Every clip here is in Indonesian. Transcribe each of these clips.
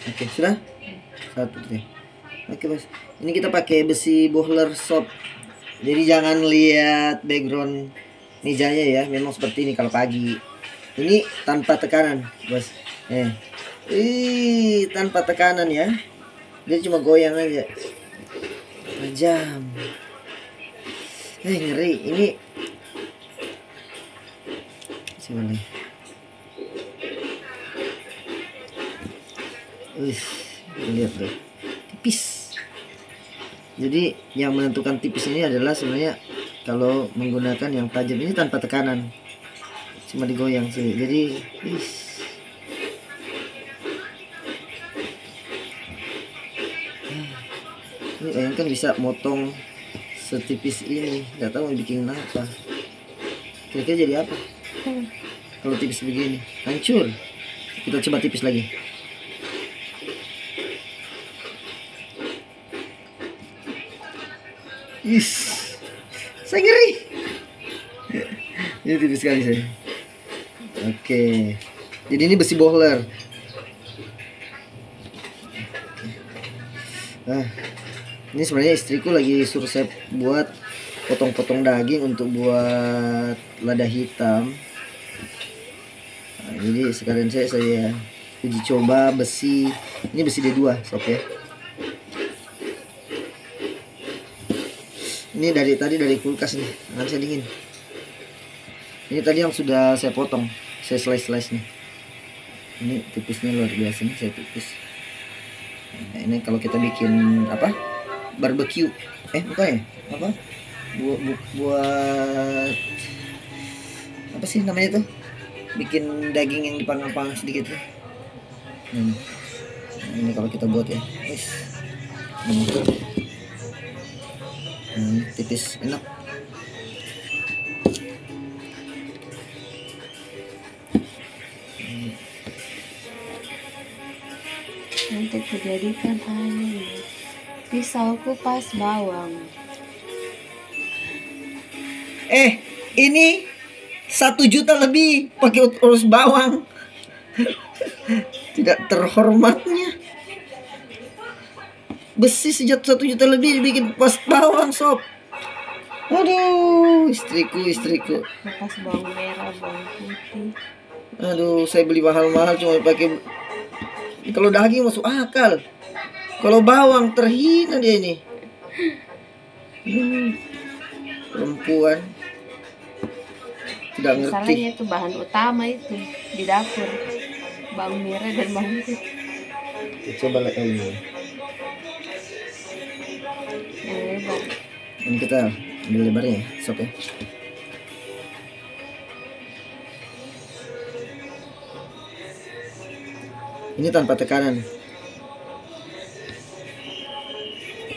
Oke, sudah? Satu deh. Oke, Bos. Ini kita pakai besi bohler shop. Jadi jangan lihat background mejanya ya, memang seperti ini kalau pagi. Ini tanpa tekanan, Bos. Tanpa tekanan ya. Dia cuma goyang aja. Tajam. Ngeri. Ini coba nih. Lihat deh. Tipis. Jadi yang menentukan tipis ini adalah sebenarnya kalau menggunakan yang tajam ini tanpa tekanan. Cuma digoyang sih. Jadi ini bayangkan bisa motong setipis ini. Nggak tahu mau bikin apa. Kira-kira jadi apa? Kalau tipis begini hancur. Kita coba tipis lagi. Saya ngeri. Ini tipis sekali saya. Oke. Jadi ini besi bohler. Ini sebenarnya istriku lagi suruh saya buat potong-potong daging untuk buat lada hitam. Jadi sekalian saya uji coba besi. Ini besi D2 sob ya. Ini dari tadi dari kulkas nih, tangan saya dingin. Ini tadi yang sudah saya potong, saya slice nih. Ini tipisnya luar biasa nih, saya tipis. Nah, ini kalau kita bikin apa? Barbecue. Bukan ya? Apa? Buat apa sih namanya tuh? Bikin daging yang dipanggang-panggang sedikit tuh. Ini kalau kita buat ya. Tipis enak. Untuk dijadikan pisau kupas bawang. Ini 1 juta lebih pakai urus bawang. Tidak terhormatnya. Besi 1 juta lebih dibikin pas bawang sob. Aduh, istriku. Kupas bawang merah, bawang putih. Aduh, saya beli mahal-mahal cuma pakai. Kalau daging masuk akal. Kalau bawang terhina dia ini. Perempuan tidak ngerti. Masalahnya itu bahan utama itu di dapur, bawang merah dan bawang putih. Coba lihat ini. Yang lebar. Ini kita ambil lebarnya ya, sob ya. Ini tanpa tekanan.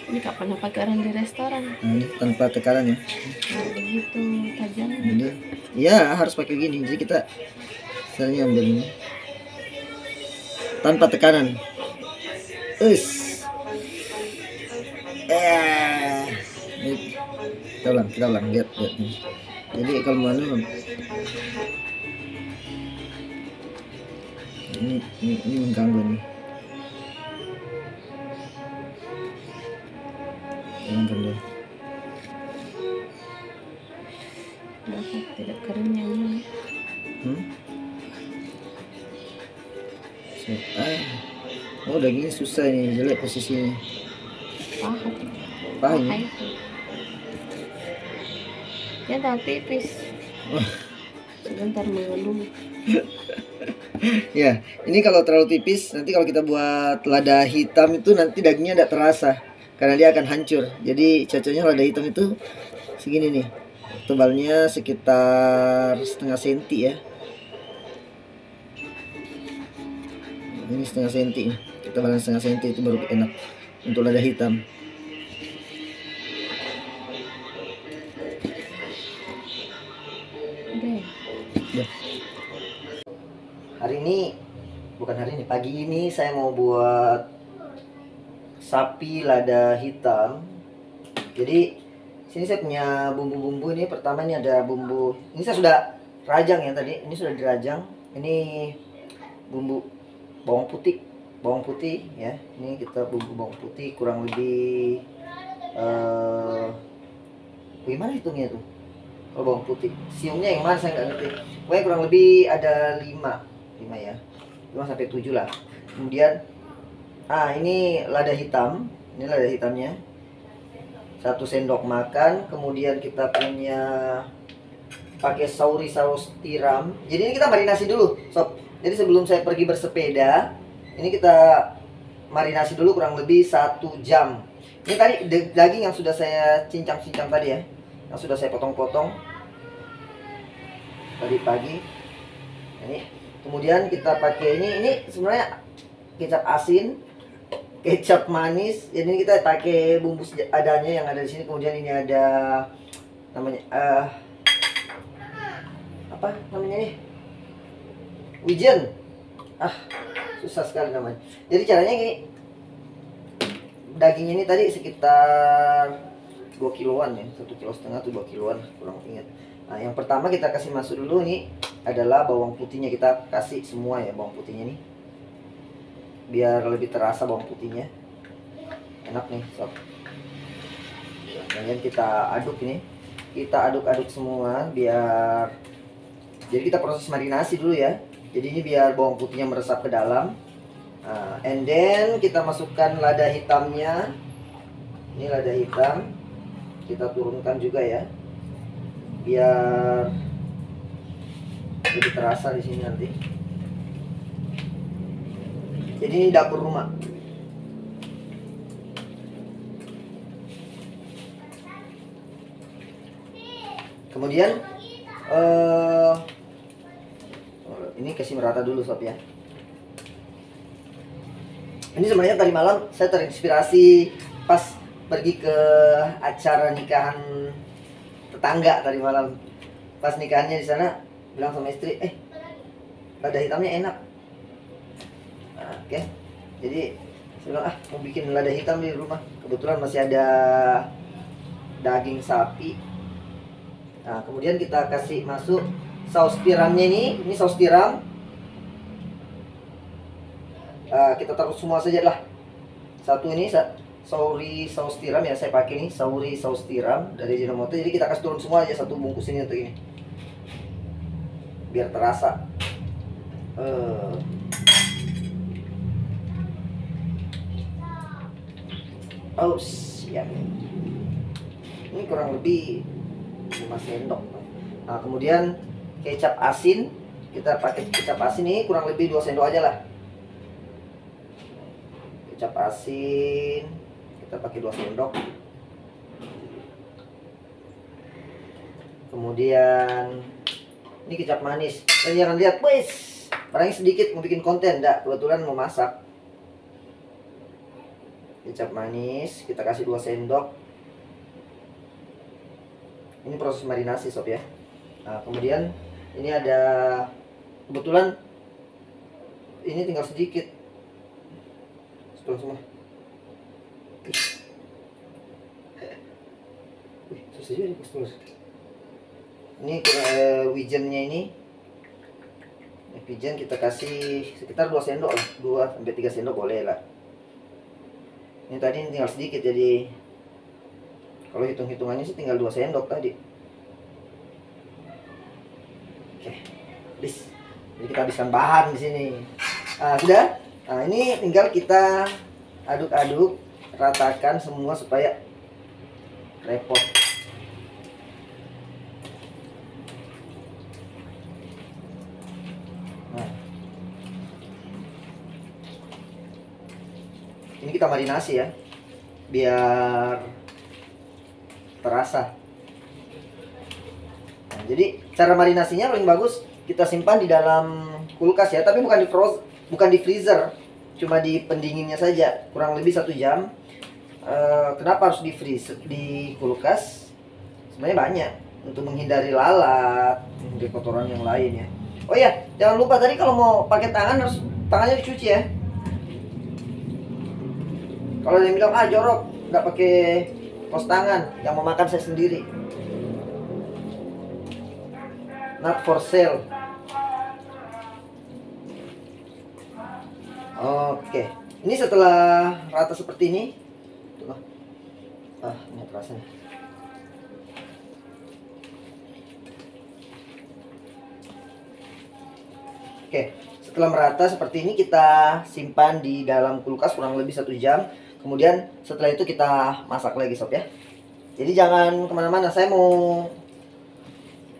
Ini kapan pakai orang di restoran? Nah, ini tanpa tekanan ya. Begitu tajam. Jadi, ya harus pakai gini. Jadi kita caranya ambil ini tanpa tekanan. Kita ulang. Lihat nih. Jadi kalau mana ini mengganggu nih. Tidak keringnya ini. Dagingnya susah ini, jelek posisinya. Paha ini. Ya tak tipis. Sebentar mengeluh. Ya, ini kalau terlalu tipis, nanti kalau kita buat lada hitam itu nanti dagingnya tidak terasa karena dia akan hancur. Jadi cocoknya lada hitam itu segini nih, tebalnya sekitar 0,5 senti ya. Ini 0,5 senti, tebalan 0,5 senti itu baru enak untuk lada hitam. Pagi ini saya mau buat sapi lada hitam. Jadi sini saya punya bumbu-bumbu ini. Pertama ini ada bumbu. Ini saya sudah rajang ya tadi. Ini sudah dirajang. Ini bumbu bawang putih ya. Ini kita bumbu bawang putih kurang lebih gimana hitungnya tuh? Kalau bawang putih, siungnya yang mana saya nggak ngerti. Pokoknya kurang lebih ada 5 ya, 5 sampai 7 lah. Kemudian ini lada hitam, ini lada hitamnya 1 sendok makan. Kemudian kita punya pakai saus tiram. Jadi ini kita marinasi dulu sob. Jadi sebelum saya pergi bersepeda, ini kita marinasi dulu kurang lebih 1 jam. Ini tadi daging yang sudah saya cincang-cincang tadi ya, yang sudah saya potong-potong tadi pagi. Ini kemudian kita pakai ini sebenarnya kecap asin, kecap manis. Jadi kita pakai bumbu adanya yang ada di sini. Kemudian ini ada namanya apa namanya nih, wijen. Susah sekali namanya. Jadi caranya gini, dagingnya ini tadi sekitar 2 kiloan ya, 1,5 kilo atau 2 kiloan, kurang ingat. Nah, yang pertama kita kasih masuk dulu nih adalah bawang putihnya. Kita kasih semua ya bawang putihnya nih, biar lebih terasa bawang putihnya. Enak nih sob. Kemudian kita aduk ini, kita aduk-aduk semua biar, jadi kita proses marinasi dulu ya. Jadi ini biar bawang putihnya meresap ke dalam. And then kita masukkan lada hitamnya. Ini lada hitam kita turunkan juga ya, biar lebih terasa di sini nanti. Jadi ini dapur rumah. Kemudian ini kasih merata dulu sob ya. Ini sebenarnya tadi malam saya terinspirasi pas pergi ke acara nikahan tetangga tadi malam. Pas nikahannya di sana, bilang sama istri, lada hitamnya enak. Oke. Jadi saya bilang mau bikin lada hitam di rumah. Kebetulan masih ada daging sapi. Nah, kemudian kita kasih masuk saus tiramnya ini saus tiram. Kita taruh semua saja lah. Satu ini sauri saus tiram ya, saya pakai nih sauri saus tiram dari Ajinomoto. Jadi kita kasih turun semua aja, 1 bungkus ini untuk ini, biar terasa. Siap. Ini kurang lebih 5 sendok. Nah, kemudian kecap asin, kita pakai kecap asin ini kurang lebih 2 sendok aja lah. Kecap asin kita pakai 2 sendok. Kemudian ini kecap manis. Dan jangan lihat, wes, barangnya sedikit mau bikin konten, enggak, kebetulan mau masak. Kecap manis kita kasih 2 sendok. Ini proses marinasi sob ya. Nah, kemudian ini ada, kebetulan ini tinggal sedikit. Semua. Susah juga nih. Ini wijennya ini. Wijen kita kasih sekitar 2 sendok lah, 2 sampai 3 sendok boleh lah. Ini tadi tinggal sedikit, jadi kalau hitung-hitungannya sih tinggal 2 sendok tadi. Oke, habis. Jadi kita habiskan bahan di sini. Sudah. Nah, ini tinggal kita aduk-aduk, ratakan semua supaya repot. Nah, ini kita marinasi ya, biar terasa. Nah, jadi cara marinasinya paling bagus kita simpan di dalam kulkas ya, tapi bukan di freezer, cuma di pendinginnya saja, kurang lebih 1 jam. Kenapa harus di kulkas? Sebenarnya banyak, untuk menghindari lalat, menghindari kotoran yang lain ya. Oh ya, jangan lupa tadi kalau mau pakai tangan harus tangannya dicuci ya. Kalau ada yang bilang jorok nggak pakai kaos tangan, yang mau makan saya sendiri. Not for sale. Oke, ini setelah rata seperti ini, tuh, ini terasa nih. Oke, setelah merata seperti ini kita simpan di dalam kulkas kurang lebih 1 jam. Kemudian setelah itu kita masak lagi sob ya. Jadi jangan kemana-mana, saya mau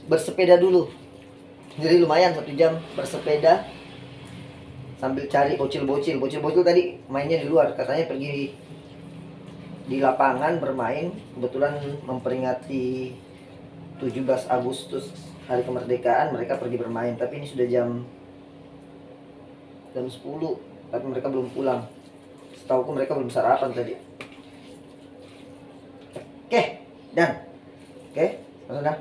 bersepeda dulu. Jadi lumayan 1 jam bersepeda sambil cari bocil-bocil. Bocil-bocil tadi mainnya di luar, katanya pergi di lapangan bermain. Kebetulan memperingati 17 Agustus hari kemerdekaan, mereka pergi bermain. Tapi ini sudah jam 10, tapi mereka belum pulang. Setauku mereka belum sarapan tadi. Oke, dan oke, sudah.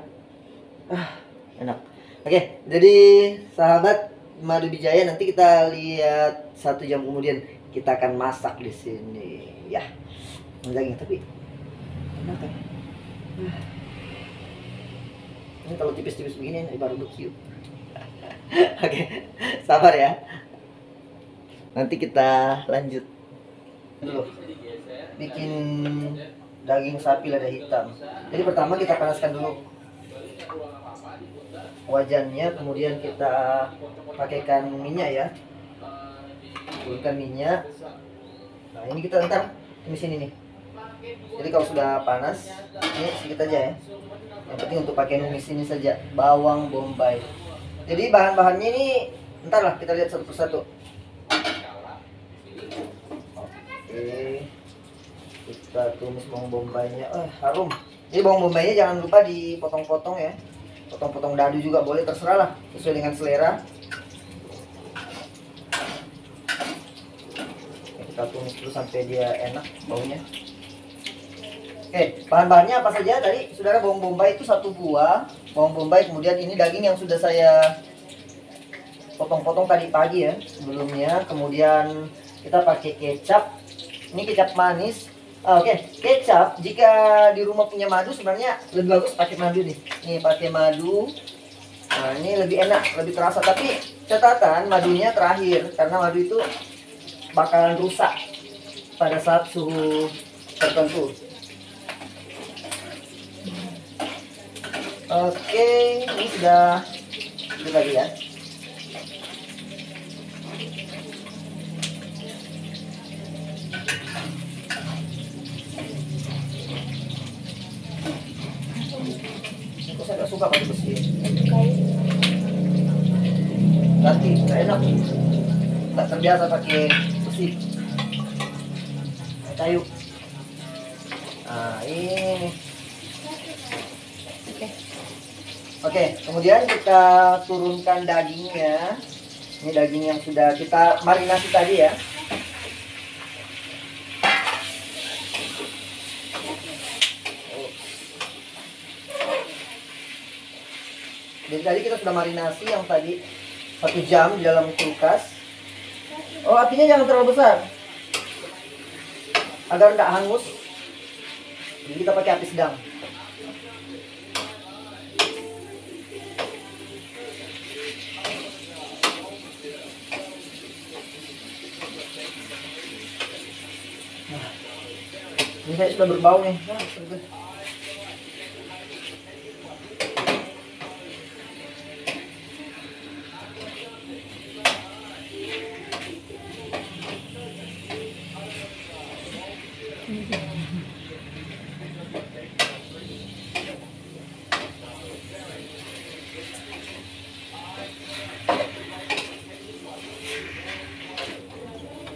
Enak. Oke, jadi sahabat Madu Bijaya, nanti kita lihat 1 jam kemudian kita akan masak di sini ya. Daging tapi enak kan? Ini kalau tipis-tipis begini ini barbecue. Oke, sabar ya. Nanti kita lanjut dulu. Bikin daging sapi lada hitam. Jadi pertama kita panaskan dulu wajannya, kemudian kita pakaikan minyak ya, turunkan minyak. Nah ini kita ntar tumis ini nih. Jadi kalau sudah panas, ini sedikit aja ya. Yang penting untuk pakai numis ini saja, bawang bombay. Jadi bahan-bahannya ini ntar lah kita lihat satu persatu. Oke, kita tumis bawang bombaynya. Harum. Jadi bawang bombaynya jangan lupa dipotong-potong ya. Potong-potong dadu juga boleh, terserah lah, sesuai dengan selera. Kita tumis dulu sampai dia enak baunya. Oke, bahan-bahannya apa saja tadi? Saudara, bawang bombay itu 1 buah bawang bombay, kemudian ini daging yang sudah saya potong-potong tadi pagi ya sebelumnya. Kemudian kita pakai kecap, ini kecap manis. Oke, kecap jika di rumah punya madu sebenarnya lebih bagus pakai madu nih. Nih pakai madu. Nah, ini lebih enak, lebih terasa. Tapi catatan madunya terakhir karena madu itu bakalan rusak pada saat suhu tertentu. Oke, ini sudah lagi ya. Saya gak suka pakai besi. Ganti, gak enak. Gak terbiasa pakai besi. Kayu. Nah ini. Oke, kemudian kita turunkan dagingnya. Ini daging yang sudah kita marinasi tadi ya. Jadi tadi kita sudah marinasi yang tadi 1 jam di dalam kulkas. Oh, apinya jangan terlalu besar agar tidak hangus. Jadi kita pakai api sedang. Nah, ini saya sudah berbau nih.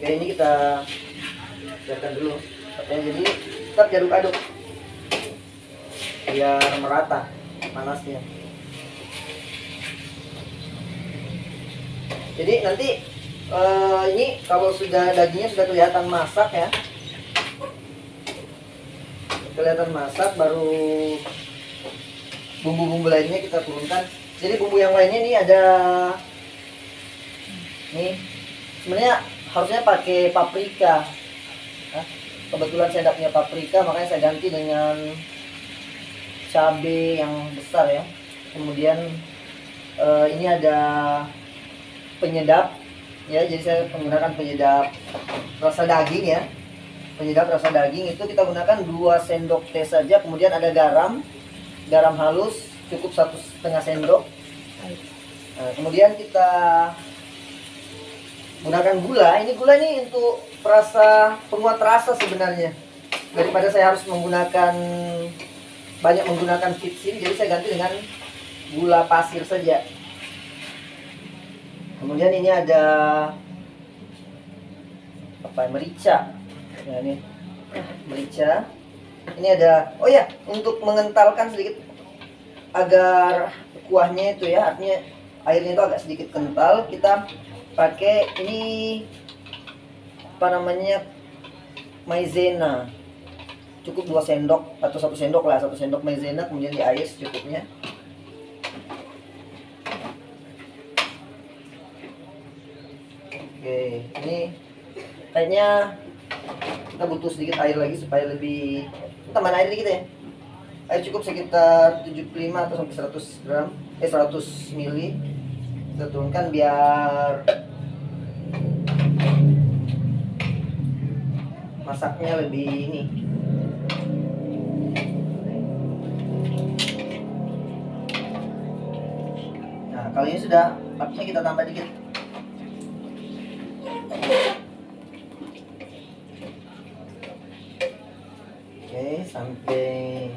Oke, ini kita biarkan dulu. Jadi tetap diaduk-aduk biar merata panasnya. Jadi nanti ini kalau sudah dagingnya sudah kelihatan masak ya, kelihatan masak, baru bumbu-bumbu lainnya kita turunkan. Jadi bumbu yang lainnya ini ada nih, sebenarnya harusnya pakai paprika. Nah, kebetulan saya tidak punya paprika, makanya saya ganti dengan cabai yang besar ya. Kemudian ini ada penyedap Ya, jadi saya menggunakan penyedap rasa daging ya. Penyedap rasa daging itu kita gunakan 2 sendok teh saja. Kemudian ada garam, garam halus cukup 1,5 sendok. Nah, kemudian kita gunakan gula. Ini gula ini untuk penguat rasa sebenarnya. Daripada saya harus banyak menggunakan vitsin, jadi saya ganti dengan gula pasir saja. Kemudian ini ada merica. Nah, ini merica. Ini ada, oh ya, untuk mengentalkan sedikit agar kuahnya itu ya, artinya airnya itu agak sedikit kental, kita pakai ini maizena. Cukup 2 sendok atau 1 sendok lah, 1 sendok maizena, kemudian di air secukupnya. Oke, ini kayaknya kita butuh sedikit air lagi supaya lebih, tambahan air dikit ya. Air cukup sekitar 75 atau sampai 100 gram, 100 mili. Kita turunkan biar masaknya lebih ini. Nah, kalau ini sudah, apinya kita tambah dikit. Oke, sampai.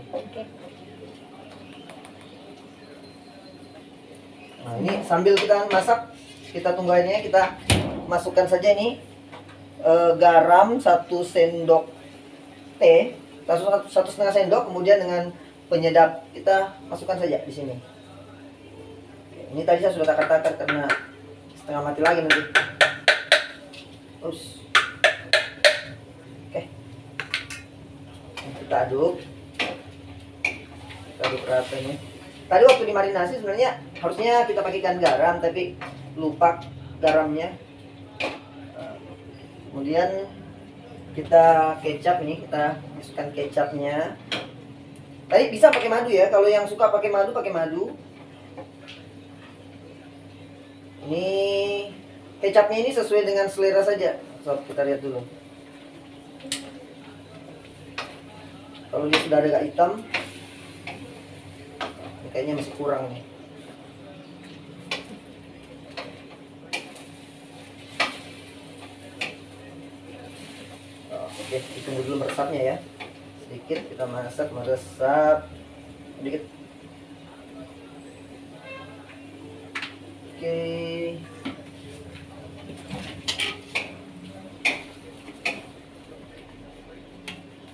Nah, ini sambil kita masak, kita tunggu airnya, kita masukkan saja ini garam 1 sendok teh, 1,5 sendok, kemudian dengan penyedap kita masukkan saja di sini. Ini tadi saya sudah takar-takar karena setengah mati lagi nanti. Terus, oke, kita aduk rata ini. Tadi waktu dimarinasi sebenarnya harusnya kita pakaikan garam, tapi lupa garamnya. Kemudian kita kecap ini, kita masukkan kecapnya. Tadi bisa pakai madu ya, kalau yang suka pakai madu, pakai madu. Ini kecapnya ini sesuai dengan selera saja. Sob, kita lihat dulu. Kalau dia sudah agak hitam, ini kayaknya masih kurang nih. Oke, ditunggu dulu meresapnya ya. Sedikit kita masak, meresap sedikit. Oke.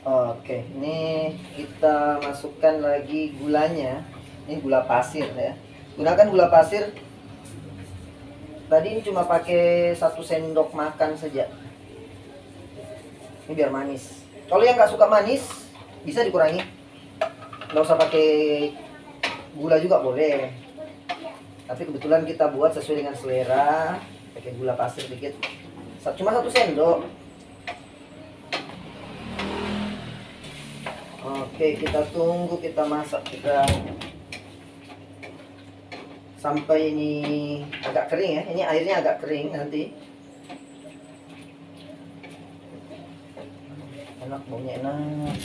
Oke, ini kita masukkan lagi gulanya. Ini gula pasir ya. Gunakan gula pasir. Tadi ini cuma pakai 1 sendok makan saja. Ini biar manis. Kalau yang nggak suka manis, bisa dikurangi. Nggak usah pakai gula juga boleh. Tapi kebetulan kita buat sesuai dengan selera, pakai gula pasir dikit. Cuma 1 sendok. Oke, kita tunggu, kita masak, kita sampai ini agak kering ya. Ini airnya agak kering nanti. Enak, baunya enak.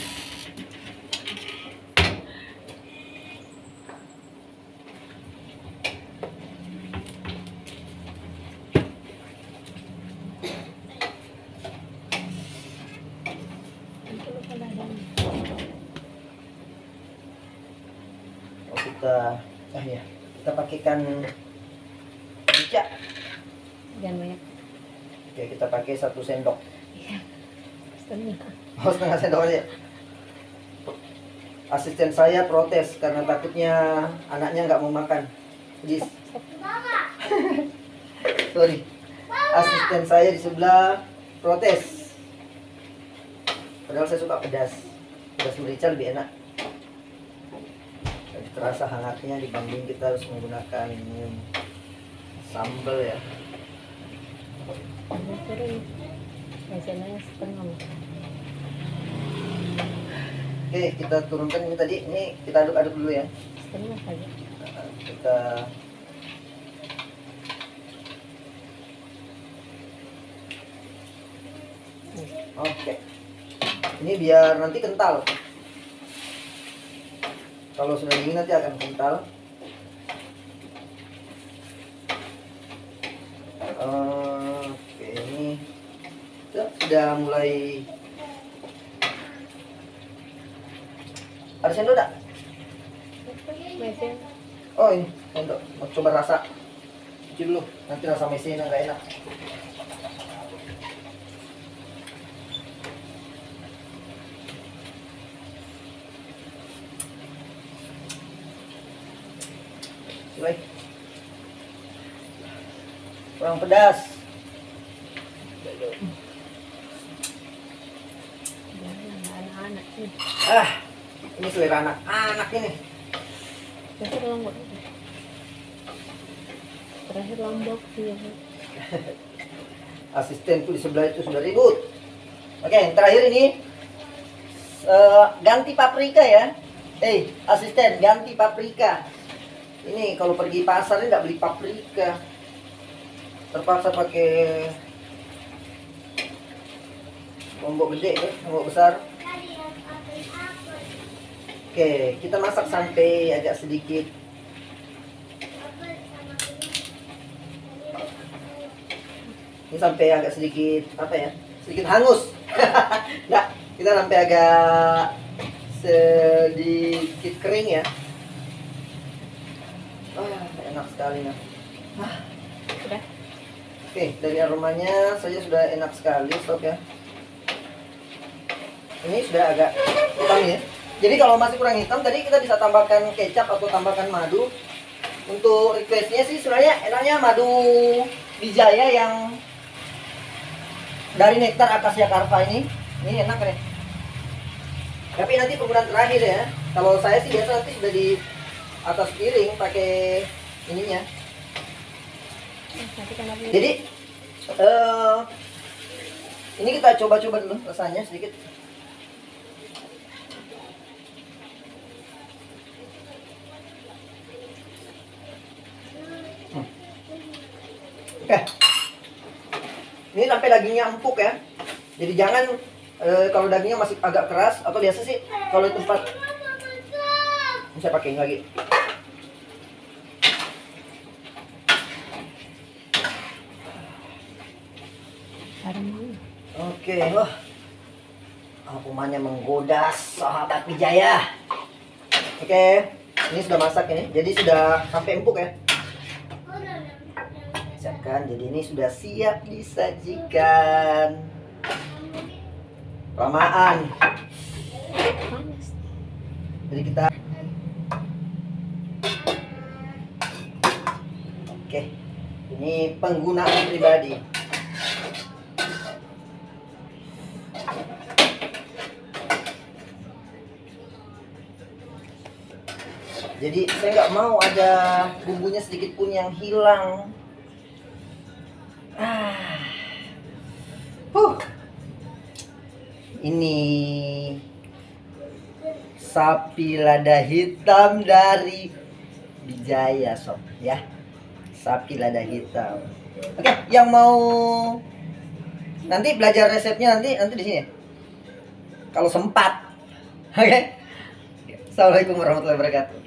Kita pakaikan merica. Jangan banyak. Oke, kita pakai 1 sendok. Iya. Setengah. Oh, 1/2 sendok aja. Asisten saya protes karena takutnya anaknya nggak mau makan. Jadi, sorry. Asisten saya di sebelah protes. Padahal saya suka pedas. Pedas merica lebih enak. Jadi terasa hangatnya dibanding kita harus menggunakan sambal ya. Biasanya setengah. Oke, kita turunkan ini tadi. Ini kita aduk-aduk dulu ya. Setengah saja. Kita Oke. Ini biar nanti kental. Kalau sudah dingin nanti akan kental. Oke, ini sudah mulai. Ada sendok tak? Mesin. Oh ini sendok. Mau coba rasa. Cuci dulu. Nanti rasa mesin nggak enak. Baik. Kurang pedas. Anak-anak nih. Ini selera anak-anak ini. Terakhir lombok. Terakhir lombok sih. Asistenku di sebelah itu sudah ribut. Oke, yang terakhir ini ganti paprika ya. Asisten ganti paprika. Ini kalau pergi pasar ini nggak beli paprika, terpaksa pakai lombok gede ya, lombok besar. Oke, kita masak sampai agak sedikit ini, sampai agak sedikit apa ya, sedikit hangus. Nah, kita sampai agak sedikit kering ya. Enak sekali nah. Sudah. Oke, dari aromanya saja sudah enak sekali, sob ya. Ini sudah agak hitam ya. Jadi kalau masih kurang hitam, tadi kita bisa tambahkan kecap atau tambahkan madu. Untuk requestnya sih sebenarnya enaknya madu Wijaya yang dari nektar akasia karva ini enak nih. Tapi nanti penggunaan terakhir ya. Kalau saya sih biasa nanti sudah di atas piring pakai ininya. Jadi ini kita coba-coba dulu rasanya sedikit. Oke. Ini sampai dagingnya empuk ya. Jadi jangan kalau dagingnya masih agak keras atau biasa sih kalau di tempat ini saya pakai lagi. Oke, wah, aromanya menggoda sahabat Wijaya. Oke, ini sudah masak ini, jadi sudah sampai empuk ya. Siapkan, jadi ini sudah siap disajikan. Kelamaan. Panas. Jadi kita. Oke, ini penggunaan pribadi. Jadi saya nggak mau ada bumbunya sedikit pun yang hilang. Ini sapi lada hitam dari Wijaya sob ya. Sapi lada hitam. Oke, yang mau nanti belajar resepnya nanti di sini ya. Kalau sempat. Oke. Assalamualaikum warahmatullahi wabarakatuh.